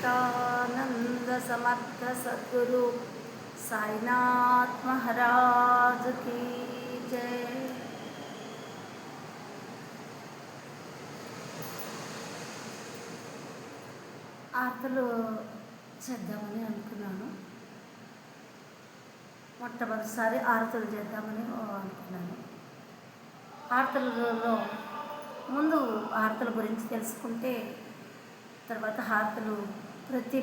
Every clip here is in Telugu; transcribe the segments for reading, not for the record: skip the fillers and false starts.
सच्चिदानंद समर्थ सद्गुरु साईनाथ महाराज की जय। ఆర్తలు చేద్దామని అనుకున్నాను. మొట్టమొదటిసారి ఆరతులు చేద్దామని అనుకున్నాను. ఆరతులలో ముందు ఆరతుల గురించి తెలుసుకుంటే తర్వాత హారతులు ప్రతి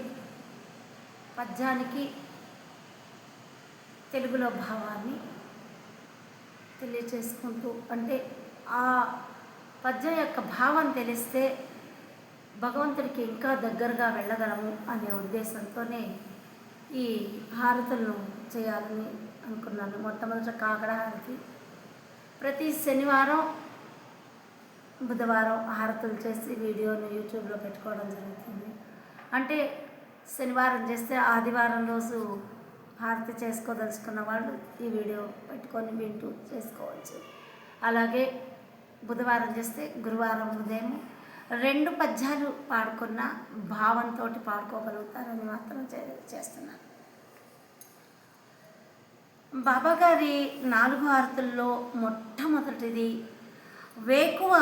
పద్యానికి తెలుగులో భావాన్ని తెలియచేసుకుంటూ, అంటే ఆ పద్యం యొక్క భావం తెలిస్తే భగవంతుడికి ఇంకా దగ్గరగా వెళ్ళగలము అనే ఉద్దేశంతోనే ఈ హారతులను చేయాలని అనుకున్నాను. మొట్టమొదట కాకడ హారతి ప్రతి శనివారం బుధవారం హారతులు చేసి వీడియోను యూట్యూబ్లో పెట్టుకోవడం జరుగుతుంది. అంటే శనివారం చేస్తే ఆదివారం రోజు హారతి చేసుకోదలుచుకున్న వాళ్ళు ఈ వీడియో పెట్టుకొని వింటూ చేసుకోవచ్చు. అలాగే బుధవారం చేస్తే గురువారం ఉదయం 2 పద్యాలు పాడుకున్న భావంతో పాడుకోగలుగుతారని మాత్రం చేస్తున్నాను. బాబాగారి 4 హారతుల్లో మొట్టమొదటిది వేకువ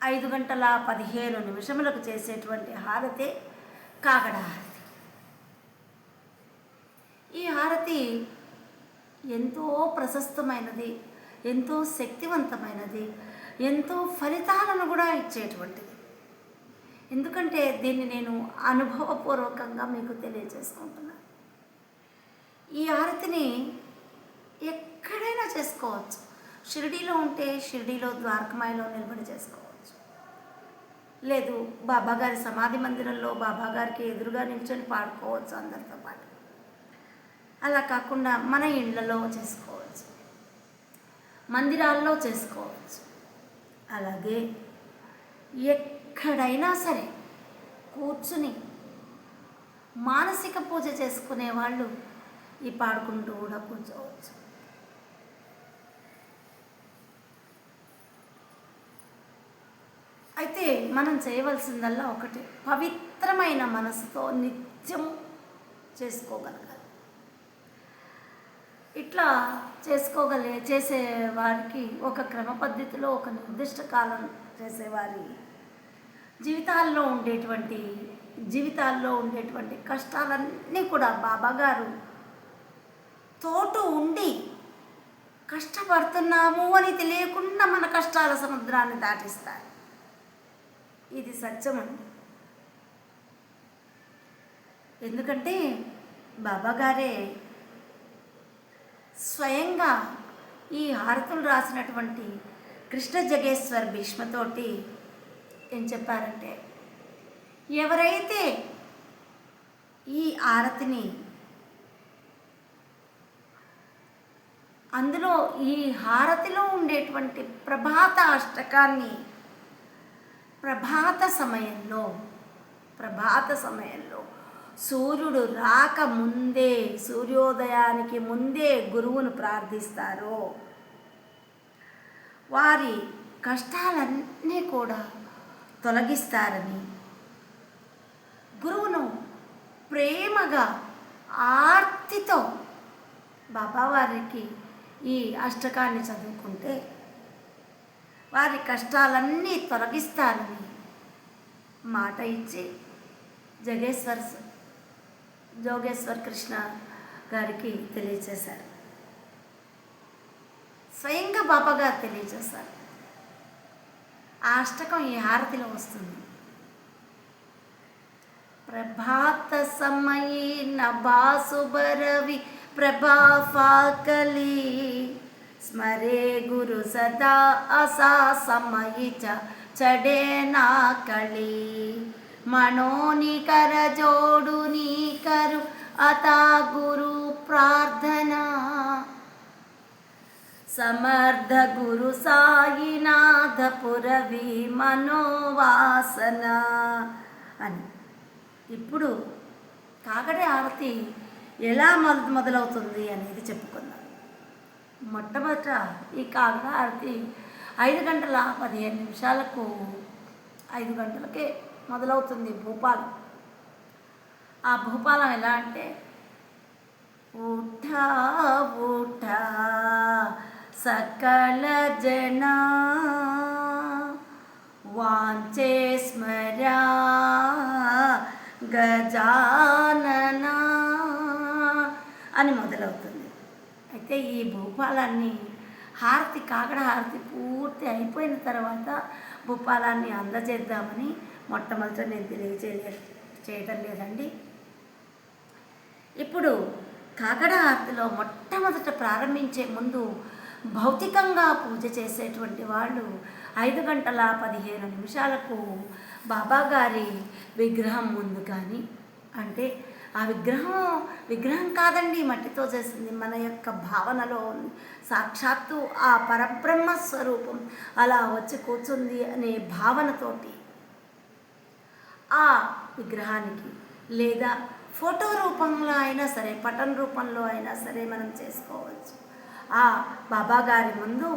5:15 చేసేటువంటి హారతి కాకడ హారతి. ఈ హారతి ఎంతో ప్రశస్తమైనది, ఎంతో శక్తివంతమైనది, ఎంతో ఫలితాలను కూడా ఇచ్చేటువంటిది. ఎందుకంటే దీన్ని నేను అనుభవపూర్వకంగా మీకు తెలియజేసుకుంటున్నాను. ఈ హారతిని ఎక్కడైనా చేసుకోవచ్చు. షిరిడీలో ఉంటే షిరిడీలో ద్వారకమాయిలో నిలబడి చేసుకోవచ్చు. లేదు బాబాగారి సమాధి మందిరంలో బాబాగారికి ఎదురుగా నిల్చొని పాడుకోవచ్చు అందరితో పాటు. అలా కాకుండా మన ఇళ్లలో చేసుకోవచ్చు, మందిరాల్లో చేసుకోవచ్చు. అలాగే ఎక్కడైనా సరే కూర్చుని మానసిక పూజ చేసుకునే వాళ్ళు ఈ పాడుకుంటూ కూడా కూర్చోవచ్చు. అయితే మనం చేయవలసిందల్లా ఒకటి, పవిత్రమైన మనసుతో నిత్యం చేసుకోగలగాలి. ఇట్లా చేసే వారికి ఒక క్రమ పద్ధతిలో ఒక నిర్దిష్ట కాలం చేసేవారి జీవితాల్లో ఉండేటువంటి కష్టాలన్నీ కూడా బాబాగారు తోటు ఉండి కష్టపడుతున్నాము అని తెలియకుండా మన కష్టాల సముద్రాన్ని దాటిస్తారు. ఇది సత్యమండి. ఎందుకంటే బాబాగారే స్వయంగా ఈ హారతులు రాసినటువంటి కృష్ణ జగేశ్వర్ భీష్మతోటి ఏం చెప్పారంటే, ఎవరైతే ఈ హారతిని అందులో ఈ హారతిలో ఉండేటువంటి ప్రభాత అష్టకాన్ని ప్రభాత సమయంలో సూర్యుడు రాకముందే, సూర్యోదయానికి ముందే గురువును ప్రార్థిస్తారో వారి కష్టాలన్నీ కూడా తొలగిస్తారని, గురువును ప్రేమగా ఆర్తితో బాబావారికి ఈ అష్టకాన్ని చదువుకుంటే వారి కష్టాలన్నీ తొలగిస్తారని మాట ఇచ్చి జోగేశ్వర్ కృష్ణ గారికి తెలియచేశారు. స్వయంగా బాబాగారు తెలియచేశారు. ఆ అష్టకం ఈ హారతిలో వస్తుంది. ప్రభాత సమయీ నభాసుబరవి ప్రభాఫాకలి స్మరే గురు సదా అసా సమయి చడే నా కళి మనోని కర జోడు నీ కరు అతా గురు ప్రార్థనా సమర్థ గురు సాయినాథ పురవి మనోవాసన అని. ఇప్పుడు కాకడ హారతి ఎలా మొదలవుతుంది అనేది చెప్పుకుందాం. మొట్టమొదట ఈ కాకడ హారతి 5:15 5 గంటలకే మొదలవుతుంది భూపాలం. ఆ భూపాలం ఎలా అంటే ఉఠా ఉఠా సకల జనా వాంఛే స్మరా గజానన అని మొదలవుతుంది. అయితే ఈ భూపాలాన్ని హారతి, కాకడ హారతి పూర్తి అయిపోయిన తర్వాత భూపాలాన్ని అందజేద్దామని మొట్టమొదట నేను చేయటం లేదండి. ఇప్పుడు కాకడ హారతిలో మొట్టమొదట ప్రారంభించే ముందు భౌతికంగా పూజ చేసేటువంటి వాళ్ళు 5:15 బాబాగారి విగ్రహం ముందు కానీ, అంటే ఆ విగ్రహం కాదండి, మట్టితో చేసింది, మన యొక్క భావనలో ఉంది. సాక్షాత్తు ఆ పరబ్రహ్మ స్వరూపం అలా వచ్చి కూర్చుంది అనే భావనతోటి ఆ విగ్రహానికి, లేదా ఫోటో రూపంలో అయినా సరే, పటం రూపంలో అయినా సరే మనం చేసుకోవచ్చు. ఆ బాబాగారి ముందు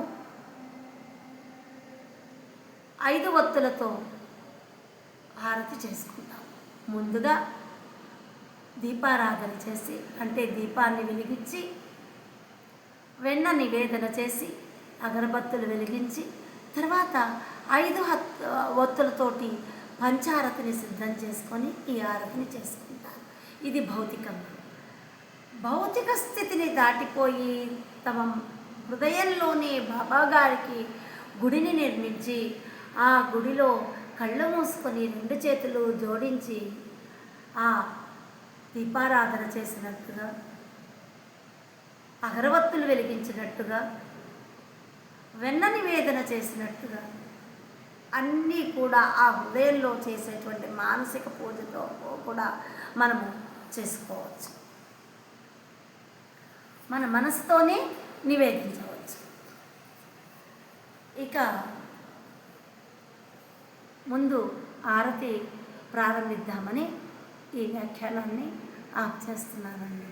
5 ఒత్తులతో హారతి చేసుకుంటాం. ముందుగా దీపారాధన చేసి, అంటే దీపాన్ని వెలిగించి, వెన్న నివేదన చేసి, అగరబత్తులు వెలిగించి, తర్వాత 5 ఒత్తులతోటి పంచారతిని సిద్ధం చేసుకొని ఈ హారతిని చేసుకుంటారు. ఇది భౌతిక స్థితిని దాటిపోయి తమ హృదయంలోనే బాబాగారికి గుడిని నిర్మించి, ఆ గుడిలో కళ్ళు మూసుకొని 2 చేతులు జోడించి ఆ దీపారాధన చేసినట్టుగా, అగరవత్తులు వెలిగించినట్టుగా, వెన్న నివేదన చేసినట్టుగా అన్నీ కూడా ఆ హృదయంలో చేసేటువంటి మానసిక పూజతో కూడా మనము చేసుకోవచ్చు. మన మనసుతోనే నివేదించవచ్చు. ఇక ముందు ఆరతి ప్రారంభిద్దామని ఈ వ్యాఖ్యానాన్ని ఆప్ చేస్తున్నానండి.